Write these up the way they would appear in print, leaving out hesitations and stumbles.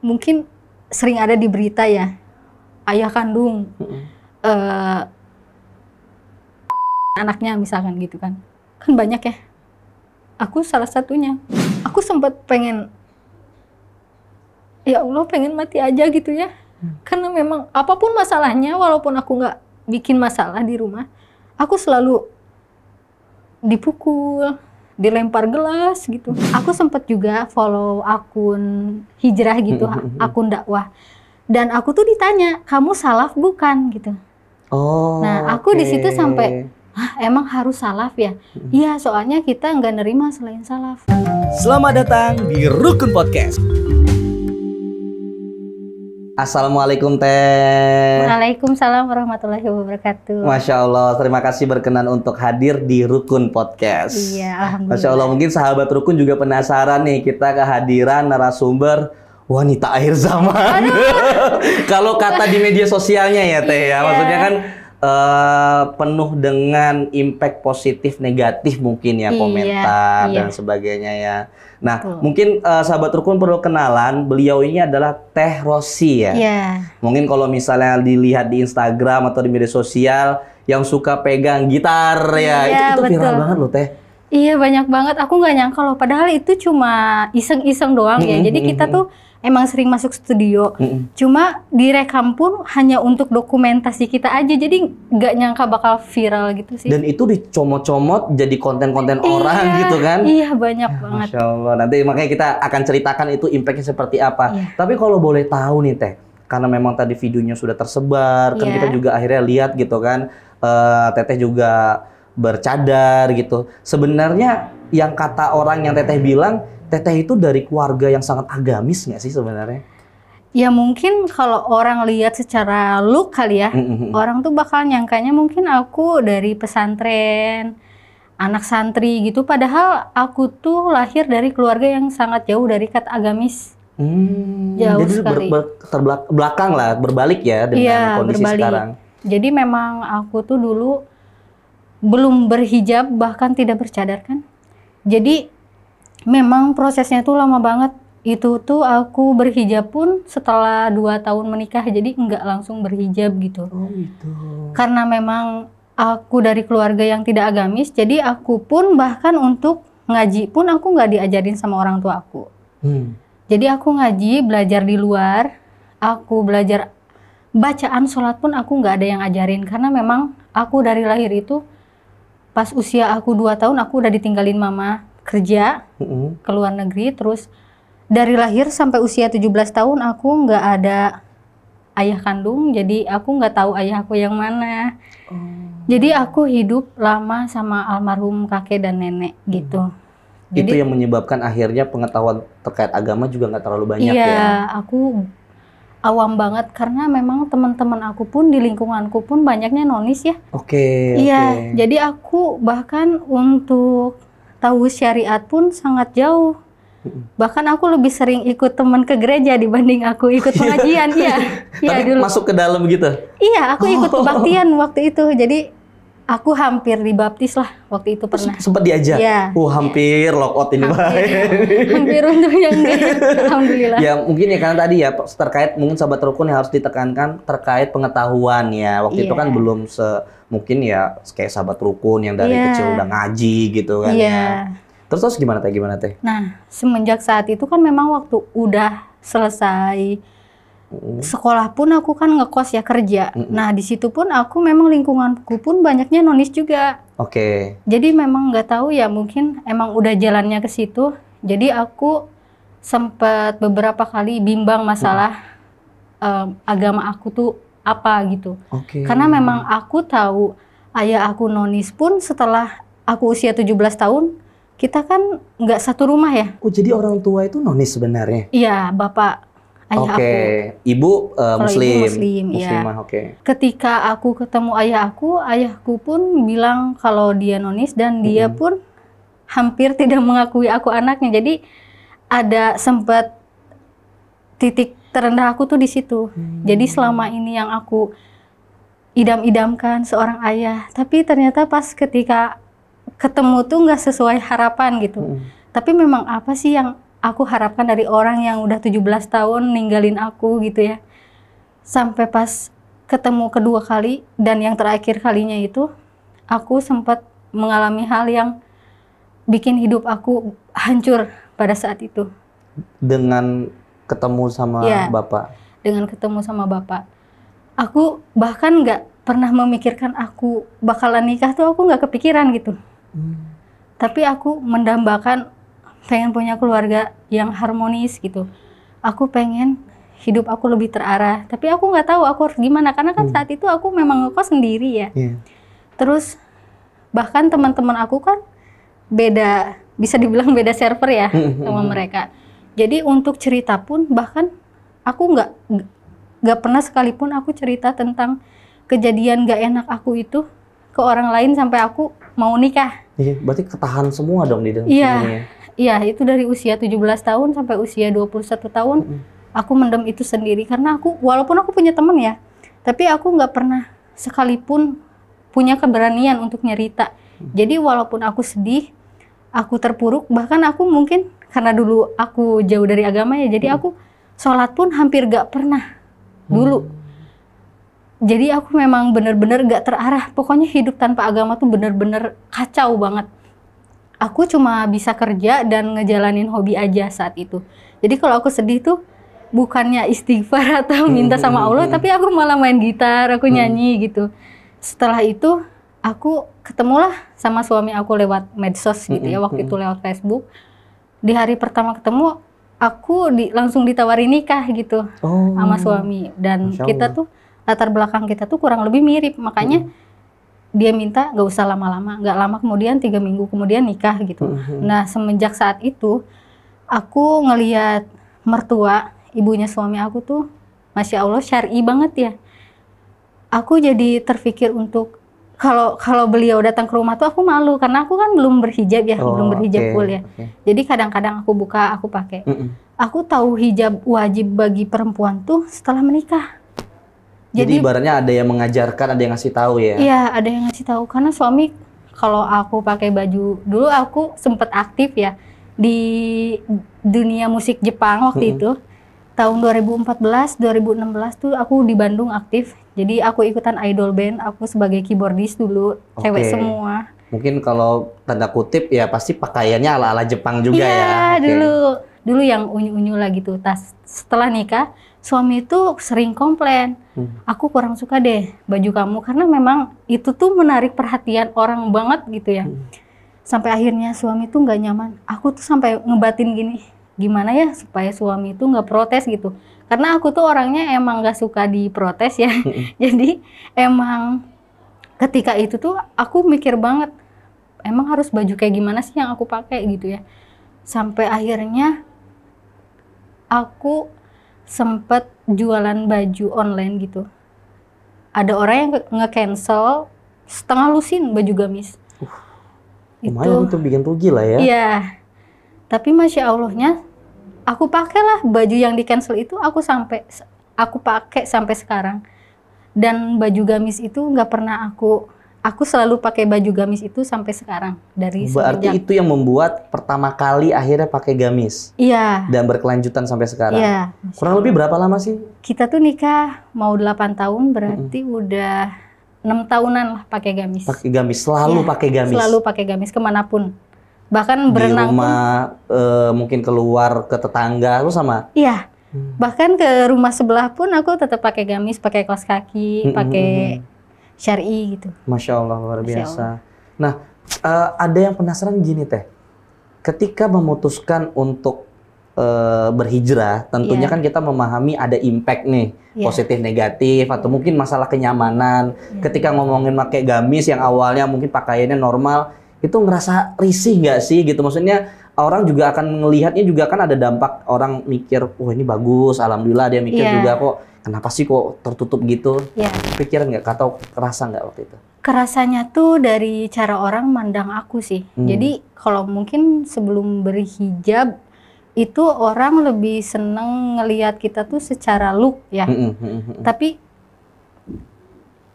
mungkin sering ada di berita ya, ayah kandung anaknya misalkan gitu kan banyak ya. Aku salah satunya. Aku sempat pengen, ya Allah pengen mati aja gitu ya. Karena memang apapun masalahnya, walaupun aku nggak bikin masalah di rumah, aku selalu dipukul, dilempar gelas gitu. Aku sempat juga follow akun hijrah gitu, akun dakwah. Dan aku tuh ditanya, kamu salaf bukan gitu. Nah aku di situ sampai, emang harus salaf ya? Iya, soalnya kita nggak nerima selain salaf. Selamat datang di Rukun Podcast. Assalamualaikum Teh. Waalaikumsalam warahmatullahi wabarakatuh. Masya Allah, terima kasih berkenan untuk hadir di Rukun Podcast. Iya, alhamdulillah. Masya Allah, mungkin sahabat Rukun juga penasaran nih, kita kehadiran narasumber wanita akhir zaman. Kalau kata di media sosialnya ya Teh ya, maksudnya kan penuh dengan impact positif negatif mungkin ya, komentar dan sebagainya ya. Nah, mungkin sahabat Rukun perlu kenalan, beliau ini adalah Teh Rosi ya. Mungkin kalau misalnya dilihat di Instagram atau di media sosial yang suka pegang gitar ya, itu viral banget loh Teh. Iya, banyak banget. Aku nggak nyangka loh, padahal itu cuma iseng-iseng doang ya. Jadi kita tuh emang sering masuk studio, cuma direkam pun hanya untuk dokumentasi kita aja, jadi nggak nyangka bakal viral gitu sih. Dan itu dicomot-comot jadi konten-konten orang gitu kan? Iya, banyak banget. Masya Allah, nanti makanya kita akan ceritakan itu impactnya seperti apa. Tapi kalau boleh tahu nih Teh, karena memang tadi videonya sudah tersebar, kan kita juga akhirnya lihat gitu kan, Teteh juga bercadar gitu. Sebenarnya yang kata orang yang Teteh bilang, Teteh itu dari keluarga yang sangat agamis nggak sih sebenarnya? Ya mungkin kalau orang lihat secara look kali ya, orang tuh bakal nyangkanya mungkin aku dari pesantren, anak santri gitu. Padahal aku tuh lahir dari keluarga yang sangat jauh dari kata agamis. Jauh jadi sekali. Terbelakang lah, berbalik ya dengan kondisi sekarang. Jadi memang aku tuh dulu belum berhijab, bahkan tidak bercadar kan. Jadi memang prosesnya tuh lama banget. Itu tuh aku berhijab pun setelah 2 tahun menikah, jadi nggak langsung berhijab gitu. Oh gitu. Karena memang aku dari keluarga yang tidak agamis, jadi aku pun bahkan untuk ngaji pun aku nggak diajarin sama orang tua aku. Jadi aku ngaji, belajar di luar, aku belajar bacaan sholat pun aku nggak ada yang ajarin. Karena memang aku dari lahir itu, pas usia aku 2 tahun aku udah ditinggalin mama kerja ke luar negeri, terus dari lahir sampai usia 17 tahun aku nggak ada ayah kandung, jadi aku nggak tahu ayah aku yang mana. Jadi aku hidup lama sama almarhum kakek dan nenek gitu. Jadi, itu yang menyebabkan akhirnya pengetahuan terkait agama juga nggak terlalu banyak ya? Iya, aku awam banget karena memang teman-teman aku pun di lingkunganku pun banyaknya nonis ya. Iya, jadi aku bahkan untuk tahu syariat pun sangat jauh. Bahkan aku lebih sering ikut teman ke gereja dibanding aku ikut pengajian. Iya, dulu. Masuk ke dalam gitu? Iya, aku ikut kebaktian waktu itu. Jadi aku hampir dibaptis lah waktu itu pernah. Sempat diajak? Iya. Hampir lock out ini Hampir untuk yang enggak. Alhamdulillah. Ya mungkin ya karena tadi ya terkait mungkin sahabat Rukun yang harus ditekankan terkait pengetahuan ya. Waktu itu kan belum mungkin ya kayak sahabat Rukun yang dari kecil udah ngaji gitu kan ya. Terus gimana Teh? Nah, semenjak saat itu kan memang waktu udah selesai sekolah pun aku kan ngekos ya, kerja. Nah, di situ pun aku memang lingkunganku pun banyaknya nonis juga. Jadi memang nggak tahu ya, mungkin emang udah jalannya ke situ. Jadi aku sempat beberapa kali bimbang masalah agama aku tuh apa gitu. Karena memang aku tahu ayah aku nonis pun setelah aku usia 17 tahun, kita kan nggak satu rumah ya. Oh, jadi orang tua itu nonis sebenarnya? Iya, bapak ayah aku. Ibu Muslim. Muslimah, Ketika aku ketemu ayahku pun bilang kalau dia nonis dan dia pun hampir tidak mengakui aku anaknya. Jadi ada sempat titik terendah aku tuh di situ. Jadi selama ini yang aku idam-idamkan seorang ayah, tapi ternyata pas ketika ketemu tuh nggak sesuai harapan gitu. Tapi memang apa sih yang aku harapkan dari orang yang udah 17 tahun ninggalin aku gitu ya. Sampai pas ketemu kedua kali dan yang terakhir kalinya itu, aku sempat mengalami hal yang bikin hidup aku hancur pada saat itu. Dengan ketemu sama Bapak? Dengan ketemu sama Bapak. Aku bahkan nggak pernah memikirkan aku bakalan nikah tuh, aku nggak kepikiran gitu. Tapi aku mendambakan pengen punya keluarga yang harmonis gitu. Aku pengen hidup aku lebih terarah. Tapi aku nggak tahu aku harus gimana, karena kan saat itu aku memang ngekos sendiri ya. Terus bahkan teman-teman aku kan beda, bisa dibilang beda server ya sama mereka. Jadi untuk cerita pun bahkan aku nggak pernah sekalipun aku cerita tentang kejadian gak enak aku itu ke orang lain sampai aku mau nikah. Iya, berarti ketahan semua dong di dalam sini ya? Iya, itu dari usia 17 tahun sampai usia 21 tahun aku mendem itu sendiri. Karena aku, walaupun aku punya teman ya, tapi aku nggak pernah sekalipun punya keberanian untuk nyerita. Jadi walaupun aku sedih, aku terpuruk, bahkan aku mungkin karena dulu aku jauh dari agama ya, jadi aku sholat pun hampir gak pernah dulu. Jadi aku memang bener-bener gak terarah. Pokoknya hidup tanpa agama tuh bener-bener kacau banget. Aku cuma bisa kerja dan ngejalanin hobi aja saat itu. Jadi kalau aku sedih tuh bukannya istighfar atau minta sama Allah, tapi aku malah main gitar, aku nyanyi gitu. Setelah itu aku ketemulah sama suami aku lewat medsos gitu ya, waktu itu lewat Facebook. Di hari pertama ketemu, aku langsung ditawari nikah gitu sama suami. Dan kita tuh, latar belakang kita tuh kurang lebih mirip, makanya dia minta gak usah lama-lama. Gak lama kemudian, 3 minggu kemudian nikah gitu. Nah semenjak saat itu, aku ngelihat mertua, ibunya suami aku tuh, Masya Allah syar'i banget ya. Aku jadi terpikir untuk, kalau beliau datang ke rumah tuh aku malu, karena aku kan belum berhijab ya, belum berhijab full ya. Jadi kadang-kadang aku buka, aku pakai. Aku tahu hijab wajib bagi perempuan tuh setelah menikah. Jadi ibaratnya ada yang mengajarkan, ada yang ngasih tahu ya? Iya, ada yang ngasih tahu. Karena suami, kalau aku pakai baju, dulu aku sempet aktif ya di dunia musik Jepang waktu itu. Tahun 2014, 2016 tuh aku di Bandung aktif. Jadi aku ikutan idol band, aku sebagai keyboardis dulu, cewek semua. Mungkin kalau tanda kutip ya pasti pakaiannya ala-ala Jepang juga ya? Iya, dulu yang unyu-unyu lah gitu. Setelah nikah, suami itu sering komplain, aku kurang suka deh baju kamu, karena memang itu tuh menarik perhatian orang banget gitu ya. Sampai akhirnya suami tuh nggak nyaman. Aku tuh sampai ngebatin gini, gimana ya supaya suami tuh nggak protes gitu. Karena aku tuh orangnya emang nggak suka diprotes ya. Jadi emang ketika itu tuh aku mikir banget, emang harus baju kayak gimana sih yang aku pakai gitu ya. Sampai akhirnya aku sempet jualan baju online gitu. Ada orang yang nge-cancel setengah lusin baju gamis. Lumayan itu bikin rugi lah ya. Iya. Tapi Masya Allahnya, aku pakailah baju yang di-cancel itu, aku pakai sampai sekarang. Dan baju gamis itu nggak pernah aku selalu pakai baju gamis itu sampai sekarang. Berarti itu yang membuat pertama kali akhirnya pakai gamis? Iya. Dan berkelanjutan sampai sekarang? Iya. Kurang lebih berapa lama sih? Kita tuh nikah mau 8 tahun, berarti udah 6 tahunan lah pakai gamis. Pakai gamis, selalu pakai gamis? Selalu pakai gamis, kemanapun. Bahkan berenang di rumah pun, mungkin keluar ke tetangga, lu sama? Iya. Bahkan ke rumah sebelah pun aku tetap pakai gamis, pakai kaos kaki, pakai syar'i gitu. Masya Allah, luar biasa. Nah, ada yang penasaran gini Teh. Ketika memutuskan untuk berhijrah, tentunya kan kita memahami ada impact nih, positif negatif, atau mungkin masalah kenyamanan. Ketika ngomongin pakai gamis yang awalnya mungkin pakaiannya normal, itu ngerasa risih nggak sih gitu? Maksudnya orang juga akan melihatnya juga kan ada dampak, orang mikir, wah ini bagus, alhamdulillah, dia mikir juga kok, kenapa sih kok tertutup gitu? Pikiran nggak, atau kerasa nggak waktu itu? Kerasanya tuh dari cara orang mandang aku sih. Jadi kalau mungkin sebelum berhijab, itu orang lebih seneng ngelihat kita tuh secara look ya. Tapi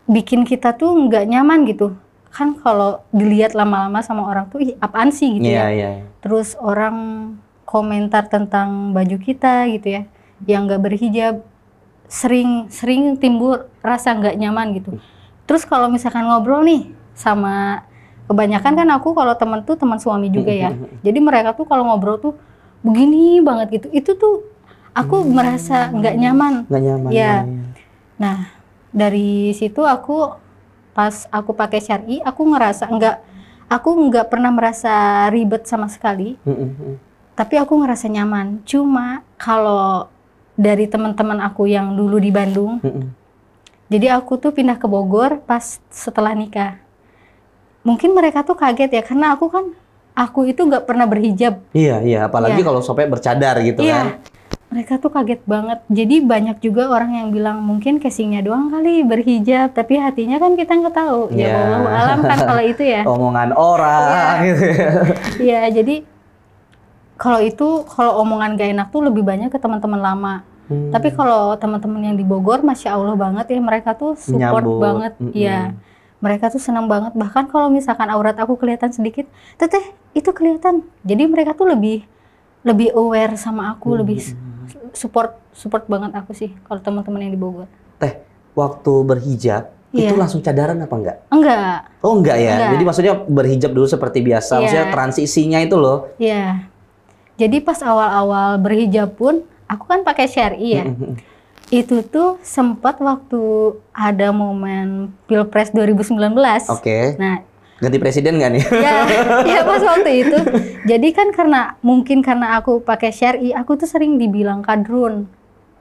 bikin kita tuh nggak nyaman gitu. Kan kalau dilihat lama-lama sama orang tuh, ih apaan sih gitu ya. Terus orang komentar tentang baju kita gitu ya, yang nggak berhijab, sering timbul rasa nggak nyaman gitu. Terus kalau misalkan ngobrol nih sama, kebanyakan kan aku kalau teman tuh teman suami juga ya, jadi mereka tuh kalau ngobrol tuh begini banget gitu, itu tuh aku merasa nggak nyaman. Nggak nyaman. Ya. Nah dari situ pas aku pakai syar'i, aku ngerasa aku nggak pernah merasa ribet sama sekali. Tapi aku ngerasa nyaman. Cuma kalau dari teman-teman aku yang dulu di Bandung, jadi aku tuh pindah ke Bogor pas setelah nikah. Mungkin mereka tuh kaget ya, karena aku itu nggak pernah berhijab. Iya, apalagi kalau sampai bercadar gitu kan. Mereka tuh kaget banget. Jadi banyak juga orang yang bilang mungkin casingnya doang kali berhijab, tapi hatinya kan kita nggak tahu. Ya wallahu alam kan kalau itu ya. Omongan orang. Iya, jadi kalau omongan gak enak tuh lebih banyak ke teman-teman lama. Tapi kalau teman-teman yang di Bogor, masya Allah banget ya, mereka tuh support banget. Iya, mereka tuh senang banget. Bahkan kalau misalkan aurat aku kelihatan sedikit, teteh itu kelihatan. Jadi mereka tuh lebih aware sama aku, lebih support banget aku sih kalau teman-teman yang di Bogor. Teh, waktu berhijab itu langsung cadaran apa enggak? Enggak. Oh enggak ya? Enggak. Jadi maksudnya berhijab dulu seperti biasa, maksudnya transisinya itu loh. Iya. Jadi pas awal-awal berhijab pun, aku kan pakai syar'i ya. Itu tuh sempat waktu ada momen Pilpres 2019. Oke. Nah, ganti presiden nggak nih? Ya pas waktu itu. Jadi kan mungkin karena aku pakai syar'i, aku tuh sering dibilang kadrun.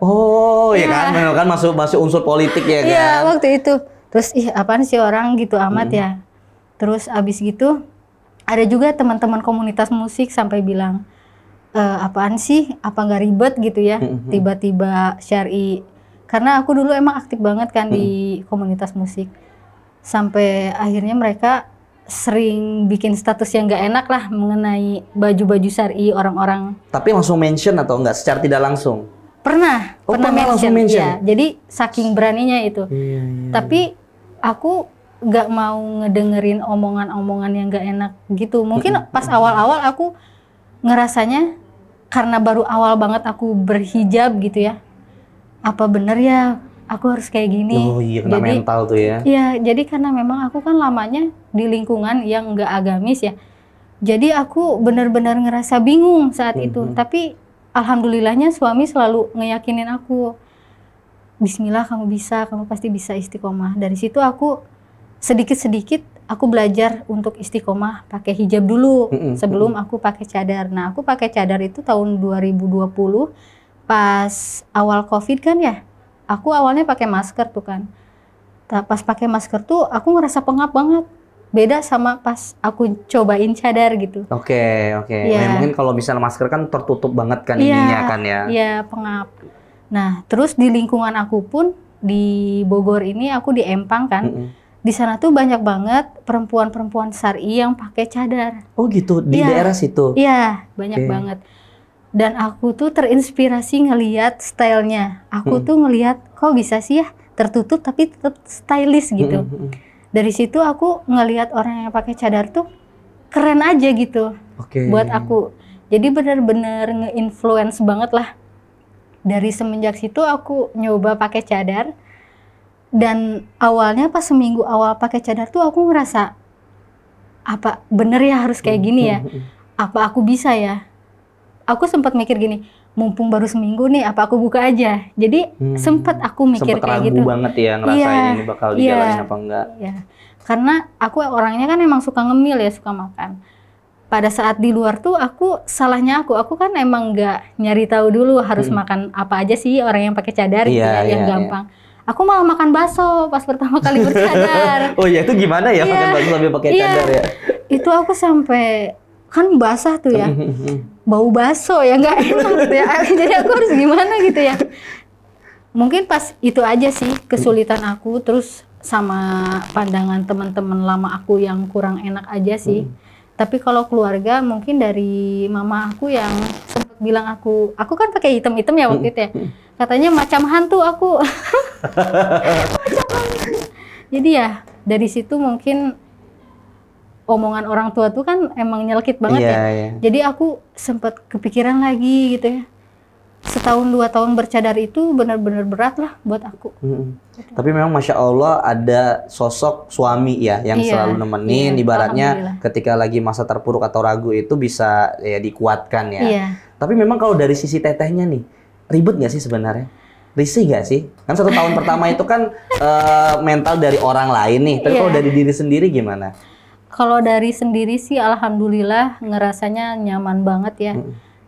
Oh, ya kan masuk unsur politik ya kan? Iya, waktu itu. Terus apaan sih orang gitu amat ya. Terus abis gitu ada juga teman-teman komunitas musik sampai bilang, apaan sih, apa nggak ribet gitu ya, tiba-tiba syar'i. Karena aku dulu emang aktif banget kan di komunitas musik. Sampai akhirnya mereka sering bikin status yang nggak enak lah mengenai baju-baju syar'i orang-orang. Tapi langsung mention atau enggak secara tidak langsung? Pernah mention. Ya, jadi saking beraninya itu. Tapi aku nggak mau ngedengerin omongan-omongan yang nggak enak gitu. Mungkin pas awal-awal aku ngerasanya karena baru awal banget aku berhijab gitu ya. Apa bener ya aku harus kayak gini? Oh iya, kena mental tuh ya. Iya, jadi karena memang aku kan lamanya di lingkungan yang nggak agamis ya. Jadi aku benar-benar ngerasa bingung saat itu. Tapi alhamdulillahnya suami selalu ngeyakinin aku, bismillah kamu bisa, kamu pasti bisa istiqomah. Dari situ aku sedikit-sedikit aku belajar untuk istiqomah pakai hijab dulu sebelum aku pakai cadar. Nah, aku pakai cadar itu tahun 2020 pas awal Covid kan ya. Aku awalnya pakai masker tuh kan. Pas pakai masker tuh aku ngerasa pengap banget. Beda sama pas aku cobain cadar gitu. Oke. Ya. Mungkin kalau misalnya masker kan tertutup banget kan ininya kan ya. Iya, pengap. Nah, terus di lingkungan aku pun di Bogor ini aku di Empang kan. Di sana tuh banyak banget perempuan-perempuan syar'i yang pakai cadar. Oh gitu, di daerah situ? Iya, banyak banget. Dan aku tuh terinspirasi ngelihat stylenya. Aku tuh ngelihat kok bisa sih ya tertutup tapi tetap stylish gitu. Dari situ aku ngelihat orang yang pakai cadar tuh keren aja gitu buat aku. Jadi benar-benar nge-influence banget lah. Dari semenjak situ aku nyoba pakai cadar. Dan awalnya pas seminggu awal pakai cadar tuh aku ngerasa, apa bener ya harus kayak gini ya? Apa aku bisa ya? Aku sempat mikir gini, mumpung baru seminggu nih, apa aku buka aja? Jadi sempat aku mikir kayak gitu. Sempet ragu banget ya ngerasain ini bakal dijalanin apa enggak? Iya, karena aku orangnya kan emang suka ngemil ya, suka makan. Pada saat di luar tuh salahnya aku kan emang nggak nyari tahu dulu harus makan apa aja sih orang yang pakai cadar gitu ya, yang gampang. Aku malah makan bakso pas pertama kali bercadar. Oh ya, itu gimana ya makan bakso sambil pakai cadar ya? Itu aku sampai kan basah tuh ya, bau bakso ya nggak enak gitu ya. Jadi aku harus gimana gitu ya? Mungkin pas itu aja sih kesulitan aku, terus sama pandangan teman-teman lama aku yang kurang enak aja sih. Tapi kalau keluarga mungkin dari mama aku yang sempat bilang aku kan pakai hitam-hitam ya waktu itu ya. Katanya macam hantu aku. Macam hantu. Jadi ya dari situ mungkin omongan orang tua tuh kan emang nyelkit banget ya. Jadi aku sempat kepikiran lagi gitu ya. Setahun 2 tahun bercadar itu benar-benar berat lah buat aku. Gitu. Tapi memang Masya Allah ada sosok suami ya yang selalu nemenin, ibaratnya ketika lagi masa terpuruk atau ragu itu bisa ya dikuatkan ya. Tapi memang kalau dari sisi tetehnya nih, ribet nggak sih sebenarnya? Risih nggak sih? Kan 1 tahun pertama itu kan mental dari orang lain nih, tapi kalau dari diri sendiri gimana? Kalau dari sendiri sih alhamdulillah ngerasanya nyaman banget ya.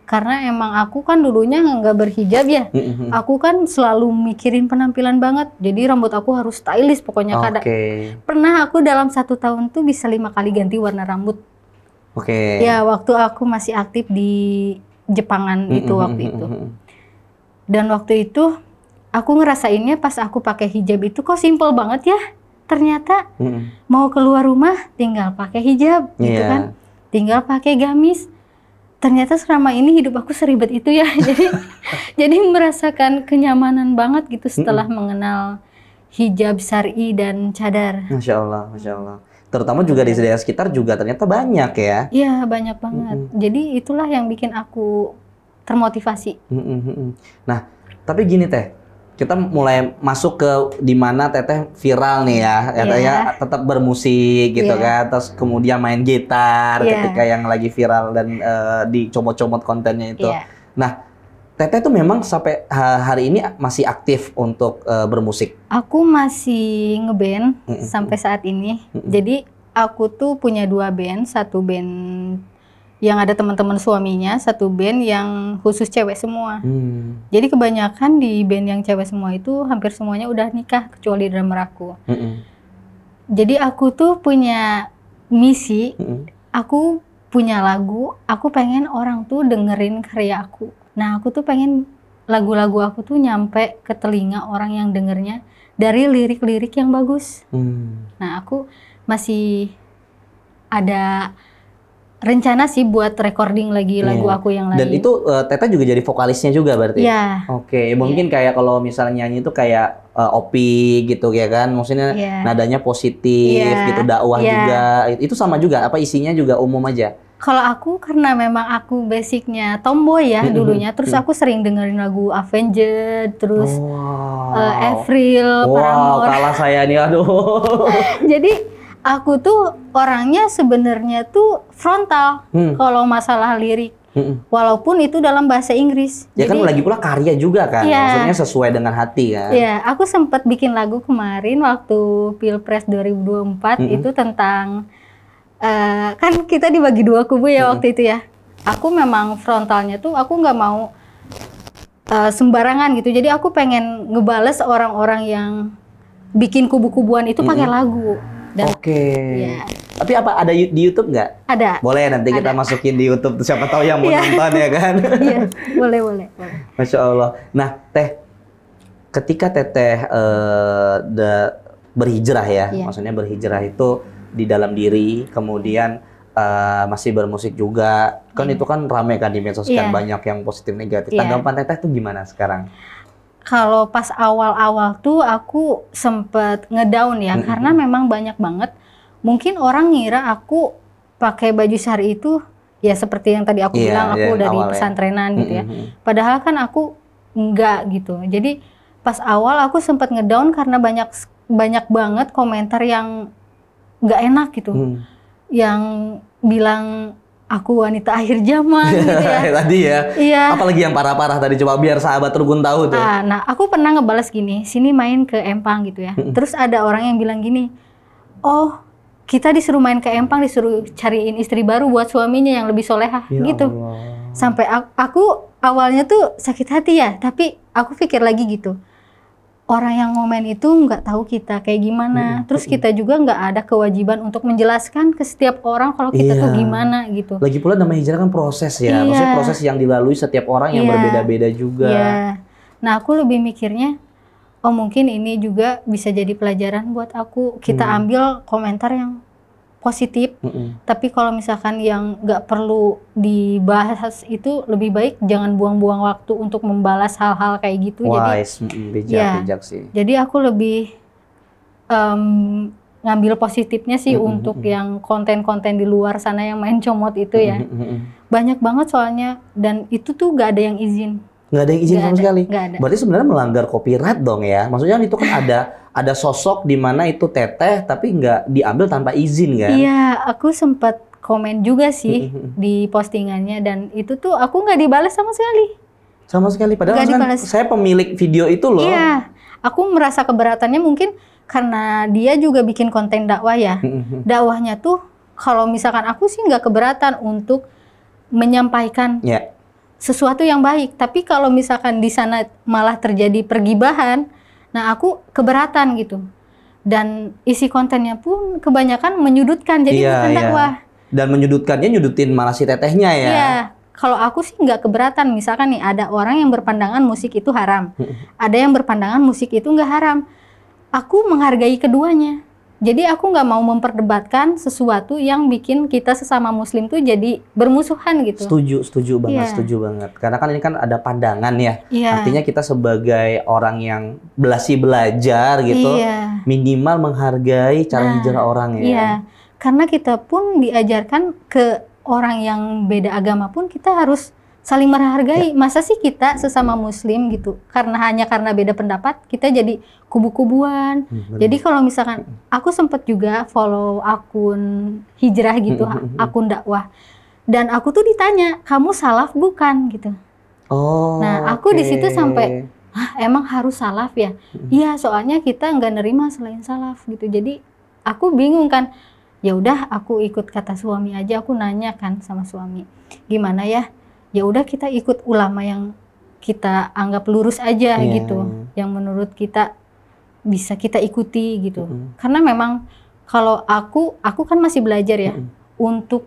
Karena emang aku kan dulunya nggak berhijab ya. Aku kan selalu mikirin penampilan banget. Jadi rambut aku harus stylish pokoknya. Pernah aku dalam 1 tahun tuh bisa 5 kali ganti warna rambut. Ya waktu aku masih aktif di Jepangan itu waktu itu. Dan waktu itu aku ngerasainnya pas aku pakai hijab itu kok simple banget ya. Ternyata mau keluar rumah tinggal pakai hijab gitu kan. Tinggal pakai gamis. Ternyata selama ini hidup aku seribet itu ya. Jadi merasakan kenyamanan banget gitu setelah mengenal hijab syar'i dan cadar. Masya Allah, Masya Allah. Terutama juga di daerah sekitar juga ternyata banyak ya. Iya, banyak banget. Jadi itulah yang bikin aku termotivasi. Nah, tapi gini Teh, kita mulai masuk ke dimana Teteh viral nih ya, katanya tetap bermusik gitu kan, terus kemudian main gitar ketika yang lagi viral dan dicomot-comot kontennya itu. Nah, Teteh tuh memang sampai hari ini masih aktif untuk bermusik? Aku masih ngeband sampai saat ini. Jadi aku tuh punya 2 band, 1 band yang ada teman-teman suaminya, 1 band yang khusus cewek semua. Jadi kebanyakan di band yang cewek semua itu hampir semuanya udah nikah kecuali drummer aku. Jadi aku tuh punya misi, aku punya lagu, aku pengen orang tuh dengerin karya aku. Nah aku tuh pengen lagu-lagu aku tuh nyampe ke telinga orang yang dengernya dari lirik-lirik yang bagus. Nah aku masih ada rencana sih buat recording lagi lagu aku yang lain. Dan itu Teteh juga jadi vokalisnya juga berarti? Iya. Mungkin kayak kalau misalnya nyanyi itu kayak Opi gitu ya kan, maksudnya nadanya positif gitu, dakwah juga. Itu sama juga, apa isinya juga umum aja? Kalau aku karena memang aku basicnya tomboy ya dulunya, terus aku sering dengerin lagu Avenged, terus Avril, Paramore. Kalah saya nih, aduh. Jadi aku tuh orangnya sebenarnya tuh frontal kalau masalah lirik, walaupun itu dalam bahasa Inggris. Ya kan lagi pula karya juga kan, maksudnya sesuai dengan hati kan. Iya, aku sempat bikin lagu kemarin waktu Pilpres 2024 itu tentang kan kita dibagi 2 kubu ya waktu itu ya. Aku memang frontalnya tuh aku nggak mau sembarangan gitu. Jadi aku pengen ngebales orang-orang yang bikin kubu-kubuan itu pakai lagu. Tapi apa ada di YouTube nggak? Ada. Boleh nanti kita masukin di YouTube, siapa tahu yang mau nonton ya kan? Iya, boleh. Masya Allah. Nah, Teh, ketika Teteh berhijrah ya, maksudnya berhijrah itu di dalam diri, kemudian masih bermusik juga, kan itu kan rame kan di medsos kan, banyak yang positif negatif. Tanggapan Teteh tuh gimana sekarang? Kalau pas awal-awal tuh aku sempet ngedown ya, karena memang banyak banget. Mungkin orang ngira aku pakai baju syari itu ya seperti yang tadi aku bilang, aku dari pesantrenan gitu ya. Padahal kan aku enggak gitu. Jadi pas awal aku sempet ngedown karena banyak banget komentar yang nggak enak gitu, yang bilang aku wanita akhir zaman gitu ya. Tadi ya. Iya. Apalagi yang parah-parah tadi, coba biar sahabat Rukun tahu tuh. Nah, aku pernah ngebalas gini, sini main ke Empang gitu ya. Terus ada orang yang bilang gini, oh kita disuruh main ke Empang, disuruh cariin istri baru buat suaminya yang lebih solehah gitu. Allah. Sampai aku awalnya tuh sakit hati ya, tapi aku pikir lagi gitu. Orang yang ngomen itu nggak tahu kita kayak gimana, terus kita juga nggak ada kewajiban untuk menjelaskan ke setiap orang kalau kita tuh gimana gitu. Lagi pula namanya hijrah kan proses ya, maksudnya proses yang dilalui setiap orang yang berbeda-beda juga. Nah aku lebih mikirnya, oh mungkin ini juga bisa jadi pelajaran buat aku. Kita ambil komentar yang positif, tapi kalau misalkan yang nggak perlu dibahas itu lebih baik jangan buang-buang waktu untuk membalas hal-hal kayak gitu. Wise, bijak sih. Jadi aku lebih ngambil positifnya sih untuk yang konten-konten di luar sana yang main comot itu ya. Banyak banget soalnya, dan itu tuh gak ada yang izin. Nggak ada yang izin sama sekali. Nggak ada. Berarti sebenarnya melanggar copyright dong ya. Maksudnya itu kan ada sosok di mana itu teteh tapi nggak diambil tanpa izin kan? Iya, aku sempat komen juga sih di postingannya, dan itu tuh aku nggak dibalas sama sekali. Sama sekali. Padahal kan saya pemilik video itu loh. Iya, aku merasa keberatannya mungkin karena dia juga bikin konten dakwah ya. Dakwahnya tuh kalau misalkan aku sih nggak keberatan untuk menyampaikan sesuatu yang baik. Tapi kalau misalkan di sana malah terjadi pergibahan, nah aku keberatan gitu. Dan isi kontennya pun kebanyakan menyudutkan, jadi bukan dakwah. Dan menyudutkannya nyudutin malah si tetehnya ya. Iya. Kalau aku sih nggak keberatan. Misalkan nih ada orang yang berpandangan musik itu haram, ada yang berpandangan musik itu nggak haram. Aku menghargai keduanya. Jadi aku nggak mau memperdebatkan sesuatu yang bikin kita sesama muslim tuh jadi bermusuhan gitu. Setuju banget, setuju banget. Karena kan ini kan ada pandangan ya. Artinya kita sebagai orang yang belajar gitu, minimal menghargai cara hijrah orang ya. Iya, karena kita pun diajarkan ke orang yang beda agama pun kita harus saling menghargai. Masa sih kita sesama muslim gitu, hanya karena beda pendapat kita jadi kubu-kubuan. Jadi kalau misalkan aku sempat juga follow akun hijrah gitu, akun dakwah, dan aku tuh ditanya, kamu salaf bukan gitu. Nah aku di situ sampai, emang harus salaf ya? Iya, soalnya kita nggak nerima selain salaf gitu. Jadi aku bingung kan. Ya udah, aku ikut kata suami aja. Aku nanya kan sama suami, gimana ya? Ya udah, kita ikut ulama yang kita anggap lurus aja gitu, yang menurut kita bisa kita ikuti gitu. Karena memang kalau aku kan masih belajar ya. Untuk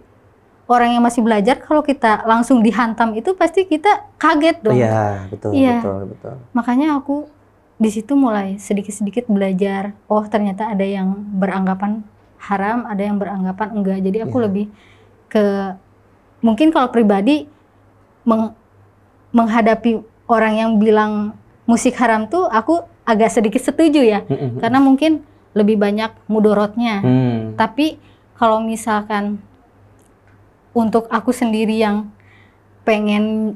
orang yang masih belajar, kalau kita langsung dihantam itu pasti kita kaget dong. Iya, betul. Makanya aku di situ mulai sedikit-sedikit belajar. Oh, ternyata ada yang beranggapan haram, ada yang beranggapan enggak. Jadi aku lebih ke, mungkin kalau pribadi menghadapi orang yang bilang musik haram tuh aku agak sedikit setuju ya. Karena mungkin lebih banyak mudorotnya. Tapi kalau misalkan untuk aku sendiri yang pengen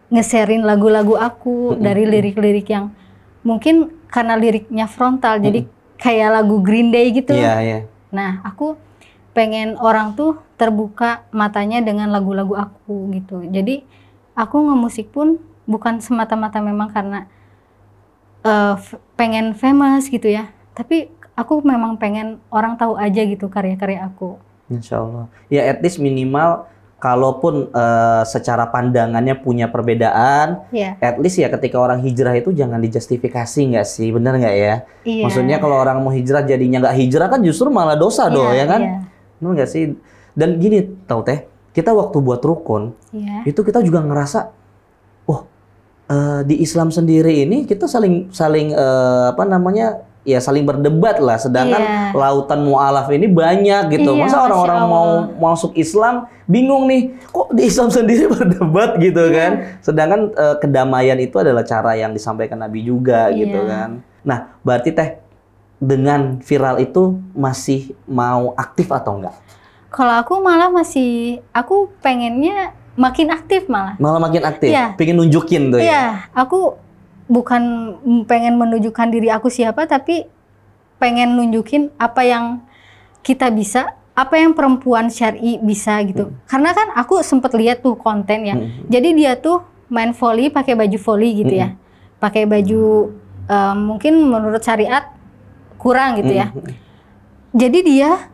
nge-sharein lagu-lagu aku dari lirik-lirik yang mungkin karena liriknya frontal, jadi kayak lagu Green Day gitu. Nah, aku pengen orang tuh terbuka matanya dengan lagu-lagu aku gitu. Jadi aku ngemusik pun bukan semata-mata memang karena pengen famous gitu ya. Tapi aku memang pengen orang tahu aja gitu karya-karya aku. Insya Allah. Ya at least minimal kalaupun secara pandangannya punya perbedaan, at least ya ketika orang hijrah itu jangan dijustifikasi nggak sih, benar nggak ya? Maksudnya kalau orang mau hijrah jadinya nggak hijrah kan justru malah dosa dong, ya kan? Benar nggak sih? Dan gini, tahu teh, kita waktu buat rukun, itu kita juga ngerasa, di Islam sendiri ini kita saling saling berdebat lah, sedangkan lautan mu'alaf ini banyak gitu. Masa orang-orang mau masuk Islam bingung nih, kok di Islam sendiri berdebat gitu kan? Sedangkan kedamaian itu adalah cara yang disampaikan Nabi juga gitu kan. Nah, berarti teh dengan viral itu masih mau aktif atau enggak? Kalau aku malah aku pengennya makin aktif malah. Malah makin aktif? Pengen nunjukin tuh ya? Aku bukan pengen menunjukkan diri aku siapa, tapi pengen nunjukin apa yang kita bisa, apa yang perempuan syar'i bisa gitu. Karena kan aku sempet lihat tuh konten ya. Jadi dia tuh main volley pakai baju volley gitu ya. Pakai baju mungkin menurut syariat kurang gitu ya. Jadi dia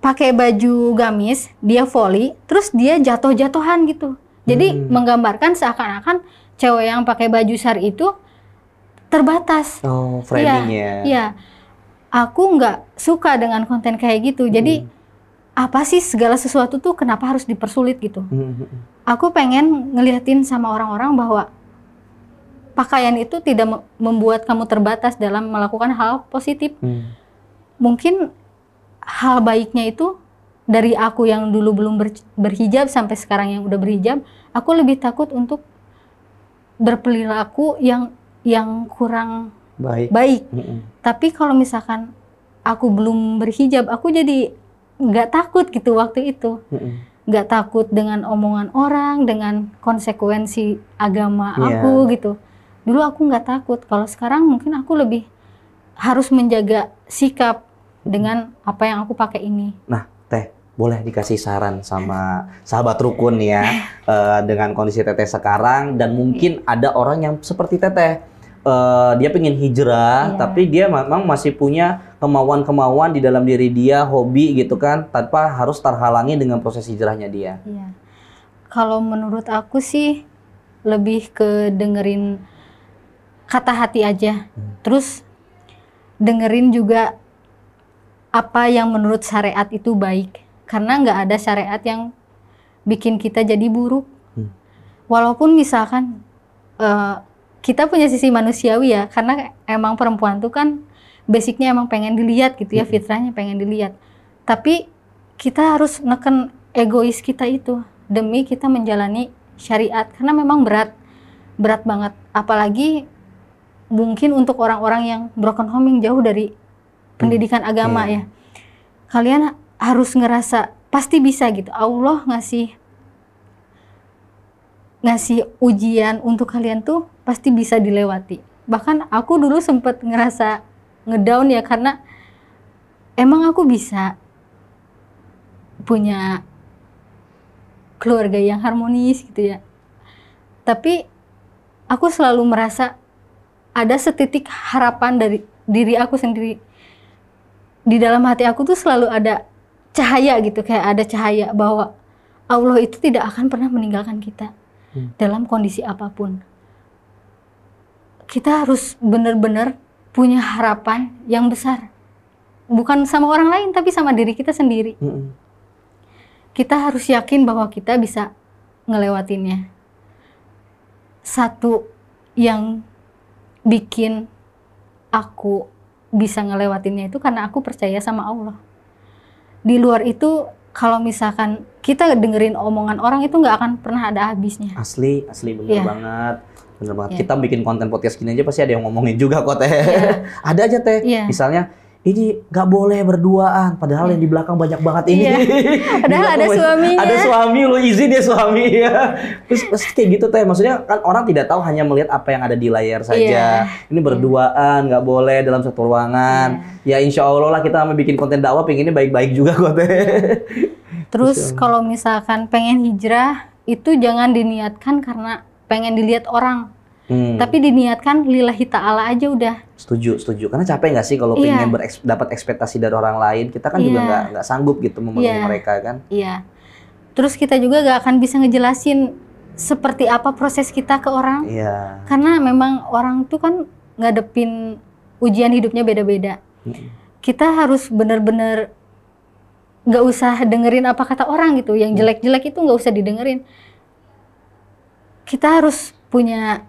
pakai baju gamis, dia volley, terus dia jatuh-jatuhan gitu. Jadi menggambarkan seakan-akan cewek yang pakai baju syar'i itu terbatas. Framingnya. Iya. Aku nggak suka dengan konten kayak gitu. Jadi apa sih segala sesuatu tuh kenapa harus dipersulit gitu? Aku pengen ngeliatin sama orang-orang bahwa pakaian itu tidak membuat kamu terbatas dalam melakukan hal positif. Mungkin hal baiknya itu dari aku yang dulu belum berhijab sampai sekarang yang udah berhijab, aku lebih takut untuk berperilaku yang kurang baik. Tapi kalau misalkan aku belum berhijab, aku jadi nggak takut gitu waktu itu. Nggak takut dengan omongan orang, dengan konsekuensi agama aku gitu. Dulu aku nggak takut. Kalau sekarang mungkin aku lebih harus menjaga sikap dengan apa yang aku pakai ini. Nah, Teh, boleh dikasih saran sama sahabat rukun ya dengan kondisi Teteh sekarang, dan mungkin ada orang yang seperti Teteh, dia pengen hijrah, tapi dia memang masih punya kemauan-kemauan di dalam diri dia, hobi gitu kan, tanpa harus terhalangi dengan proses hijrahnya dia. Iya. Kalau menurut aku sih lebih ke dengerin kata hati aja, terus dengerin juga apa yang menurut syariat itu baik, karena nggak ada syariat yang bikin kita jadi buruk. Walaupun misalkan kita punya sisi manusiawi ya, karena emang perempuan tuh kan basicnya emang pengen dilihat gitu ya, fitrahnya pengen dilihat. Tapi kita harus neken egois kita itu demi kita menjalani syariat, karena memang berat banget. Apalagi mungkin untuk orang-orang yang broken home, yang jauh dari pendidikan agama ya. Kalian harus ngerasa pasti bisa gitu. Allah ngasih ujian untuk kalian tuh pasti bisa dilewati. Bahkan aku dulu sempet ngerasa ngedown ya, karena emang aku bisa punya keluarga yang harmonis gitu ya. Tapi aku selalu merasa ada setitik harapan dari diri aku sendiri. Di dalam hati aku tuh selalu ada cahaya gitu, kayak ada cahaya bahwa Allah itu tidak akan pernah meninggalkan kita dalam kondisi apapun. Kita harus benar-benar punya harapan yang besar. Bukan sama orang lain, tapi sama diri kita sendiri. Kita harus yakin bahwa kita bisa ngelewatinnya. Satu yang bikin aku bisa ngelewatinnya itu karena aku percaya sama Allah. Di luar itu, kalau misalkan kita dengerin omongan orang, itu nggak akan pernah ada habisnya. Asli bener banget. Bener banget. Kita bikin konten podcast gini aja pasti ada yang ngomongin juga kok, Teh. Ada aja, Teh. Misalnya, ini nggak boleh berduaan, padahal yang di belakang banyak banget ini. Padahal ada suaminya. Ada suami, lo izin ya suami ya. Terus kayak gitu, Teh. Maksudnya kan orang tidak tahu, hanya melihat apa yang ada di layar saja. Ini berduaan, nggak boleh dalam satu ruangan. Ya insya Allah lah kita mau bikin konten dakwah, pengennya baik-baik juga kok, Teh. Terus kalau misalkan pengen hijrah, itu jangan diniatkan karena pengen dilihat orang. Tapi diniatkan lillahi ta'ala aja udah. Setuju. Karena capek nggak sih kalau pengen dapat ekspektasi dari orang lain, kita kan juga nggak sanggup gitu memenuhi mereka kan. Terus kita juga nggak akan bisa ngejelasin seperti apa proses kita ke orang. Karena memang orang tuh kan ngadepin ujian hidupnya beda-beda. Kita harus bener-bener nggak usah dengerin apa kata orang gitu. Yang jelek-jelek itu nggak usah didengerin. Kita harus punya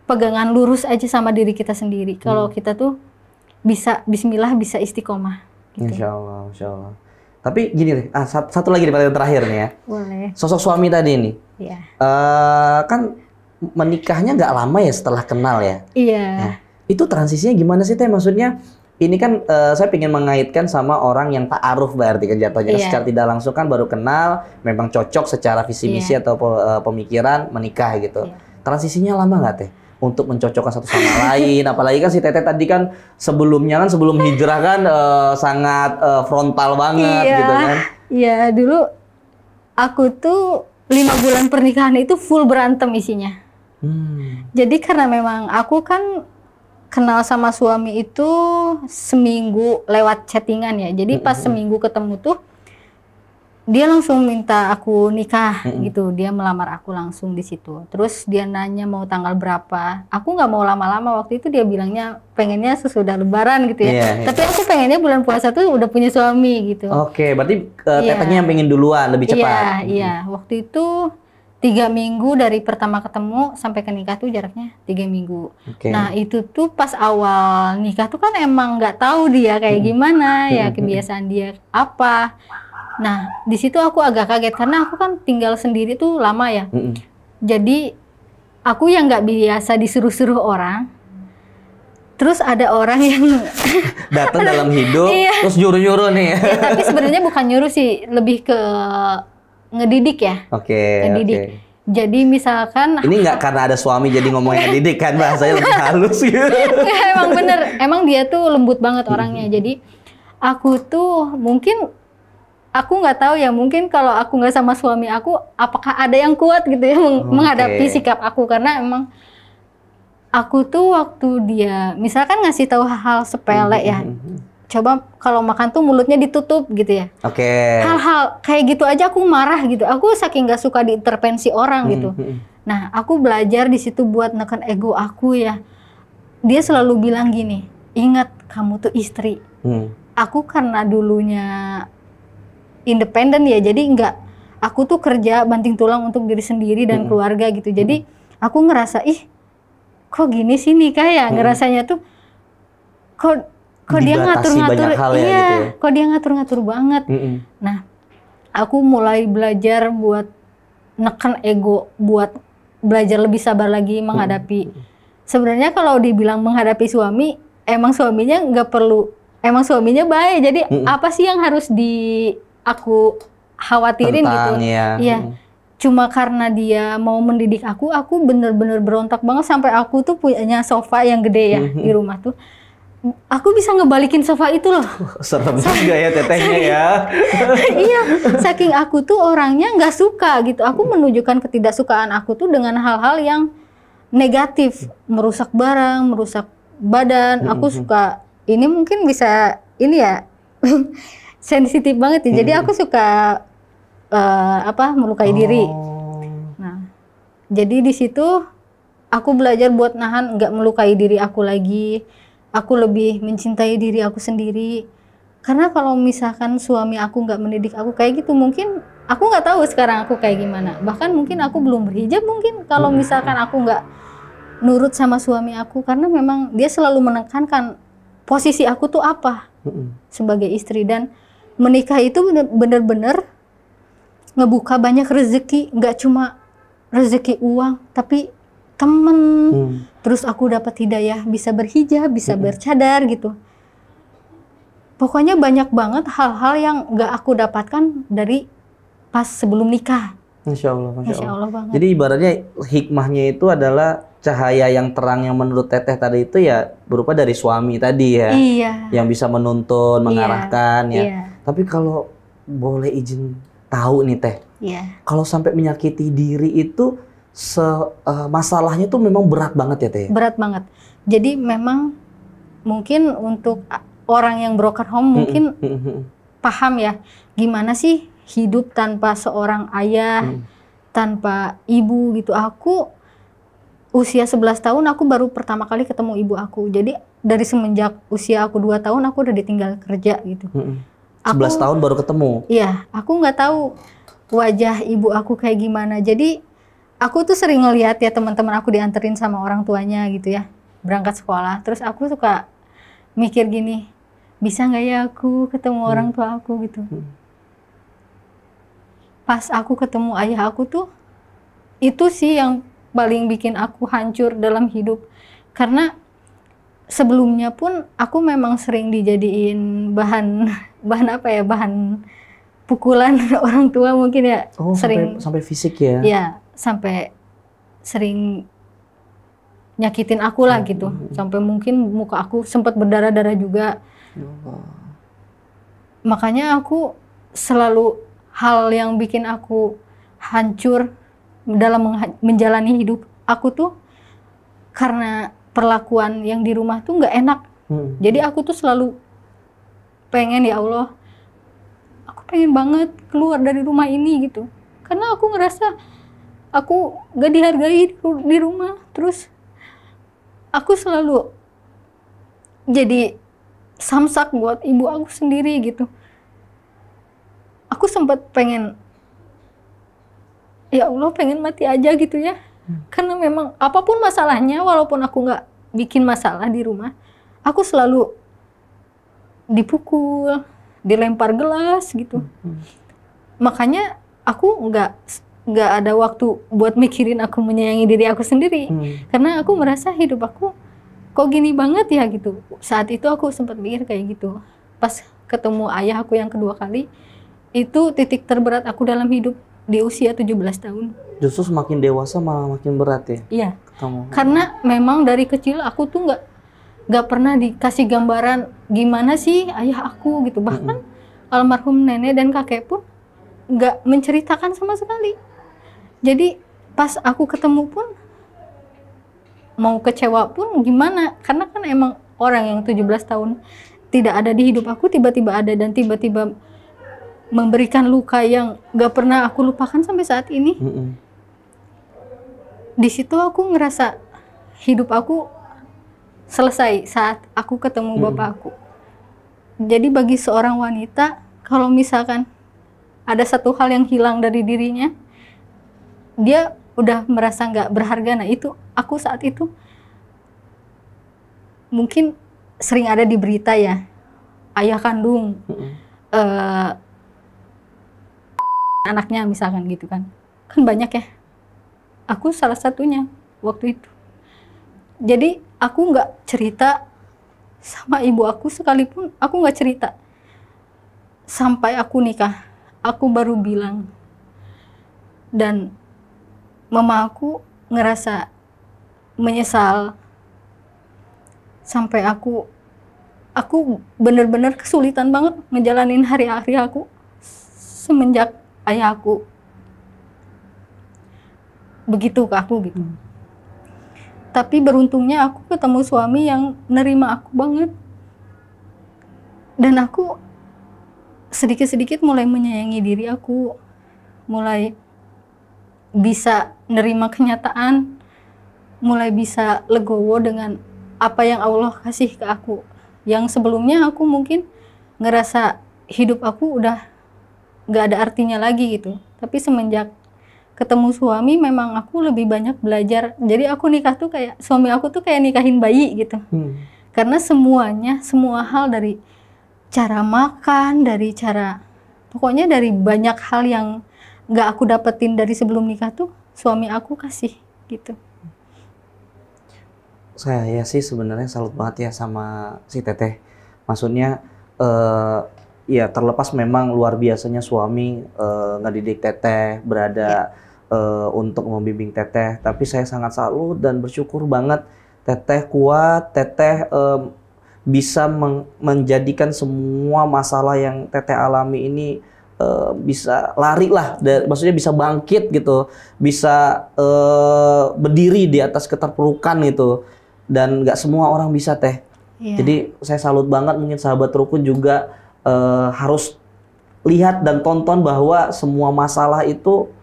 pegangan lurus aja sama diri kita sendiri. Kalau kita tuh bisa bismillah, bisa istiqomah. Gitu. Insya Allah. Tapi gini deh, satu lagi pertanyaan terakhir nih ya. Boleh. Sosok suami tadi nih, kan menikahnya nggak lama ya setelah kenal ya. Nah, itu transisinya gimana sih, Teh? Maksudnya ini kan saya pengen mengaitkan sama orang yang ta'aruf berarti kan jatuhnya. Secara tidak langsung kan baru kenal, memang cocok secara visi misi atau pemikiran, menikah gitu. Transisinya lama nggak, Teh? Untuk mencocokkan satu sama lain, apalagi kan si Teteh tadi kan sebelum hijrah kan sangat frontal banget gitu kan. Dulu aku tuh 5 bulan pernikahan itu full berantem isinya. Jadi karena memang aku kan kenal sama suami itu seminggu lewat chattingan ya. Jadi pas seminggu ketemu tuh dia langsung minta aku nikah gitu. Dia melamar aku langsung di situ. Terus dia nanya mau tanggal berapa. Aku nggak mau lama-lama, waktu itu dia bilangnya pengennya sesudah Lebaran gitu ya. Tapi aku pengennya bulan puasa tuh udah punya suami gitu. Oke, berarti tetehnya yang pengen duluan, lebih cepat. Iya. Waktu itu 3 minggu dari pertama ketemu sampai ke nikah tuh jaraknya 3 minggu. Nah itu tuh pas awal nikah tuh kan emang nggak tahu dia kayak gimana ya, kebiasaan dia apa. Nah, di situ aku agak kaget karena aku kan tinggal sendiri tuh lama ya. Jadi aku yang nggak biasa disuruh-suruh orang, Terus ada orang yang datang dalam hidup, iya. terus nyuruh-nyuruh nih. Ya, tapi sebenarnya bukan nyuruh sih, lebih ke ngedidik ya. Oke. Ngedidik. Jadi misalkan ini nggak karena ada suami jadi ngomongnya ngedidik kan, bahasanya lebih halus gitu. Emang bener, emang dia tuh lembut banget orangnya. Jadi aku tuh mungkin aku nggak tahu ya, mungkin kalau aku nggak sama suami aku, apakah ada yang kuat gitu ya menghadapi sikap aku, karena emang aku tuh waktu dia misalkan ngasih tahu hal sepele ya, coba kalau makan tuh mulutnya ditutup gitu ya. Hal-hal kayak gitu aja aku marah gitu. Aku saking nggak suka diintervensi orang gitu. Nah, aku belajar di situ buat neken ego aku ya. Dia selalu bilang gini, ingat kamu tuh istri. Aku karena dulunya independen ya, jadi aku tuh kerja banting tulang untuk diri sendiri dan keluarga gitu. Jadi aku ngerasa kok gini sih nikah ya, ngerasanya tuh kok dia ngatur-ngatur, iya, gitu ya? Kok dia ngatur-ngatur banget. Nah, aku mulai belajar buat neken ego, buat belajar lebih sabar lagi menghadapi. Sebenarnya kalau dibilang menghadapi suami, emang suaminya nggak perlu, emang suaminya baik. Jadi apa sih yang harus aku khawatirin gitu? Iya. Cuma karena dia mau mendidik aku bener-bener berontak banget sampai aku tuh punya sofa yang gede ya di rumah tuh. Aku bisa ngebalikin sofa itu loh. Serem juga ya tetehnya ya. Iya, saking aku tuh orangnya nggak suka gitu. Aku menunjukkan ketidaksukaan aku tuh dengan hal-hal yang negatif, merusak barang, merusak badan. Aku suka, ini mungkin bisa ini ya sensitif banget ya. Jadi aku suka melukai diri. Nah, jadi di situ aku belajar buat nahan, nggak melukai diri aku lagi. Aku lebih mencintai diri aku sendiri. Karena kalau misalkan suami aku nggak mendidik aku kayak gitu, mungkin aku nggak tahu sekarang aku kayak gimana. Bahkan mungkin aku belum berhijab mungkin kalau misalkan aku nggak nurut sama suami aku, karena memang dia selalu menekankan posisi aku tuh apa sebagai istri, dan menikah itu bener-bener ngebuka banyak rezeki, nggak cuma rezeki uang, tapi temen. Terus aku dapat hidayah, bisa berhijab, bisa bercadar gitu. Pokoknya banyak banget hal-hal yang nggak aku dapatkan dari pas sebelum nikah. Masya Allah, Masya Allah banget. Jadi ibaratnya hikmahnya itu adalah cahaya yang terang yang menurut teteh tadi itu ya berupa dari suami tadi ya. Iya. Yang bisa menuntun, mengarahkan ya. Iya. Tapi kalau boleh izin tahu nih teh, kalau sampai menyakiti diri itu masalahnya tuh memang berat banget ya teh? Berat banget. Jadi memang mungkin untuk orang yang broken home mungkin paham ya gimana sih hidup tanpa seorang ayah, tanpa ibu gitu. Aku usia 11 tahun aku baru pertama kali ketemu ibu aku. Jadi dari semenjak usia aku 2 tahun aku udah ditinggal kerja gitu. 11 tahun baru ketemu? Iya, aku nggak tahu wajah ibu aku kayak gimana. Jadi aku tuh sering ngelihat ya teman-teman aku dianterin sama orang tuanya gitu ya, berangkat sekolah. Terus aku suka mikir gini, bisa nggak ya aku ketemu orang tua aku gitu. Pas aku ketemu ayah aku tuh, itu sih yang paling bikin aku hancur dalam hidup. Karena sebelumnya pun aku memang sering dijadiin bahan pukulan orang tua mungkin ya. Oh, sampai fisik ya? Iya, sampai sering nyakitin aku lah gitu. Sampai mungkin muka aku sempat berdarah-darah juga. Makanya aku selalu, hal yang bikin aku hancur dalam menjalani hidup aku tuh karena perlakuan yang di rumah tuh nggak enak. Jadi aku tuh selalu pengen, ya Allah, aku pengen banget keluar dari rumah ini gitu. Karena aku ngerasa aku gak dihargai di rumah. Terus aku selalu jadi samsak buat ibu aku sendiri gitu. Aku sempat pengen, ya Allah, pengen mati aja gitu ya. Karena memang apapun masalahnya, walaupun aku nggak bikin masalah di rumah, aku selalu dipukul, dilempar gelas gitu. Makanya aku nggak ada waktu buat mikirin aku menyayangi diri aku sendiri. Karena aku merasa hidup aku kok gini banget ya gitu. Saat itu aku sempat mikir kayak gitu. Pas ketemu ayah aku yang kedua kali, itu titik terberat aku dalam hidup di usia 17 tahun. Justru semakin dewasa malah makin berat ya? Iya. Kamu. Karena memang dari kecil aku tuh nggak pernah dikasih gambaran gimana sih ayah aku gitu. Bahkan almarhum nenek dan kakek pun nggak menceritakan sama sekali. Jadi pas aku ketemu pun mau kecewa pun gimana, karena kan emang orang yang 17 tahun tidak ada di hidup aku tiba-tiba ada dan tiba-tiba memberikan luka yang gak pernah aku lupakan sampai saat ini. Di situ aku ngerasa hidup aku selesai saat aku ketemu bapak aku. Jadi bagi seorang wanita, kalau misalkan ada satu hal yang hilang dari dirinya, dia udah merasa nggak berharga. Nah itu aku saat itu mungkin sering ada di berita ya, ayah kandung anaknya misalkan gitu kan banyak ya. Aku salah satunya waktu itu. Jadi aku nggak cerita sama ibu aku sekalipun, aku nggak cerita sampai aku nikah. Aku baru bilang, dan mama aku ngerasa menyesal sampai aku bener-bener kesulitan banget ngejalanin hari-hari aku semenjak ayah aku begitu ke aku gitu. Tapi beruntungnya aku ketemu suami yang nerima aku banget, dan aku sedikit-sedikit mulai menyayangi diri aku, mulai bisa nerima kenyataan, mulai bisa legowo dengan apa yang Allah kasih ke aku. Yang sebelumnya aku mungkin ngerasa hidup aku udah gak ada artinya lagi gitu. Tapi semenjak ketemu suami memang aku lebih banyak belajar. Jadi aku nikah tuh kayak, suami aku tuh kayak nikahin bayi gitu. Karena semuanya, semua hal dari cara makan, dari cara, pokoknya dari banyak hal yang gak aku dapetin dari sebelum nikah tuh suami aku kasih gitu. Saya sih sebenarnya salut banget ya sama si Teteh. Maksudnya ya terlepas memang luar biasanya suami ngedidik Teteh, berada untuk membimbing Teteh. Tapi saya sangat salut dan bersyukur banget Teteh kuat, Teteh bisa menjadikan semua masalah yang Teteh alami ini bisa lari lah, maksudnya bisa bangkit gitu, bisa berdiri di atas keterpurukan gitu. Dan nggak semua orang bisa Teh. Jadi saya salut banget, mungkin sahabat rukun juga harus lihat dan tonton bahwa semua masalah itu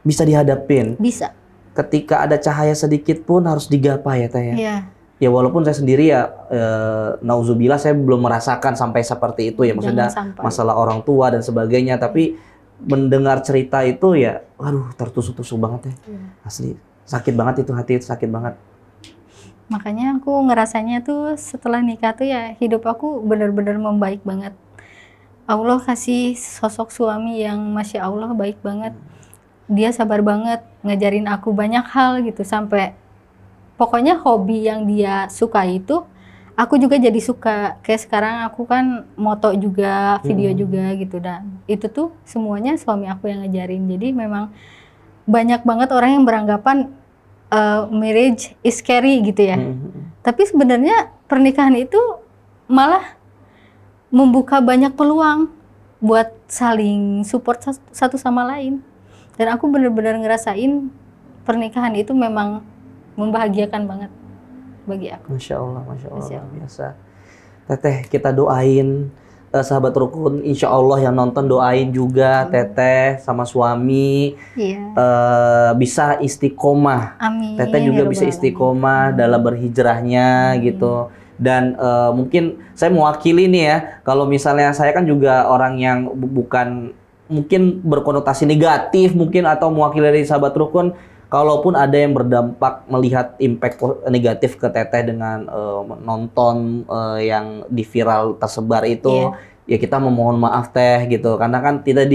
bisa dihadapin. Bisa. Ketika ada cahaya sedikit pun harus digapai ya Teh ya. Iya. Ya walaupun saya sendiri ya nauzubillah saya belum merasakan sampai seperti itu ya, maksudnya masalah orang tua dan sebagainya, tapi mendengar cerita itu ya aduh tertusuk-tusuk banget ya. Asli sakit banget itu, hati itu sakit banget. Makanya aku ngerasanya tuh setelah nikah tuh ya hidup aku benar-benar membaik banget. Allah kasih sosok suami yang Masya Allah baik banget. Dia sabar banget, ngajarin aku banyak hal gitu, sampai pokoknya hobi yang dia suka itu aku juga jadi suka. Kayak sekarang aku kan moto juga, video juga gitu, dan itu tuh semuanya suami aku yang ngajarin. Jadi memang banyak banget orang yang beranggapan marriage is scary gitu ya. Tapi sebenarnya pernikahan itu malah membuka banyak peluang buat saling support satu sama lain. Dan aku benar-benar ngerasain pernikahan itu memang membahagiakan banget bagi aku. Masya Allah, luar biasa. Teteh, kita doain sahabat rukun, insya Allah yang nonton doain juga Teteh sama suami bisa istiqomah. Amin. Teteh juga bisa istiqomah dalam berhijrahnya gitu. Dan mungkin saya mewakili nih ya, kalau misalnya saya kan juga orang yang bukan mungkin berkonotasi negatif mungkin, atau mewakili dari sahabat rukun, kalaupun ada yang berdampak melihat impact negatif ke Teteh dengan nonton yang di viral tersebar itu, ya kita memohon maaf Teh gitu. Karena kan tidak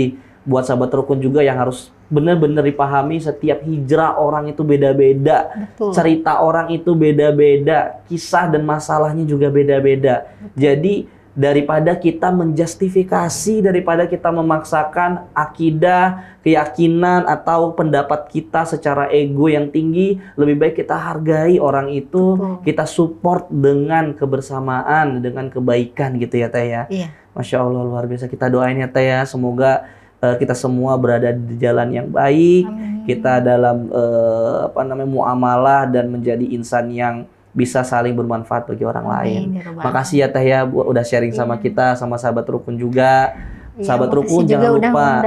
buat sahabat rukun juga yang harus benar-benar dipahami setiap hijrah orang itu beda-beda. Betul. Cerita orang itu beda-beda. Kisah dan masalahnya juga beda-beda. Jadi daripada kita menjustifikasi, daripada kita memaksakan akidah, keyakinan, atau pendapat kita secara ego yang tinggi, lebih baik kita hargai orang itu, kita support dengan kebersamaan, dengan kebaikan gitu ya Teh ya. Iya. Masya Allah, luar biasa. Kita doain ya Teh ya, semoga kita semua berada di jalan yang baik. Amin. Kita dalam muamalah dan menjadi insan yang bisa saling bermanfaat bagi orang lain. Makasih ya Teh ya udah sharing sama kita, sama sahabat rukun juga. Sahabat rukun jangan lupa.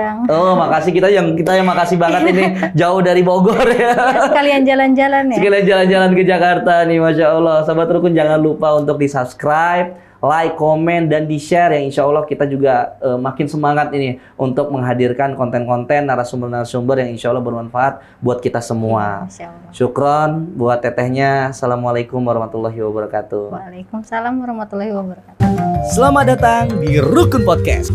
Makasih kita yang makasih banget ini jauh dari Bogor ya. Sekalian jalan-jalan ya. Sekalian jalan-jalan ke Jakarta nih, Masya Allah. Sahabat rukun jangan lupa untuk di-subscribe, like, komen, dan di-share yang insya Allah kita juga makin semangat ini untuk menghadirkan konten-konten narasumber-narasumber yang insya Allah bermanfaat buat kita semua. Syukron buat tetehnya. Assalamualaikum warahmatullahi wabarakatuh. Waalaikumsalam warahmatullahi wabarakatuh. Selamat datang di Rukun Podcast.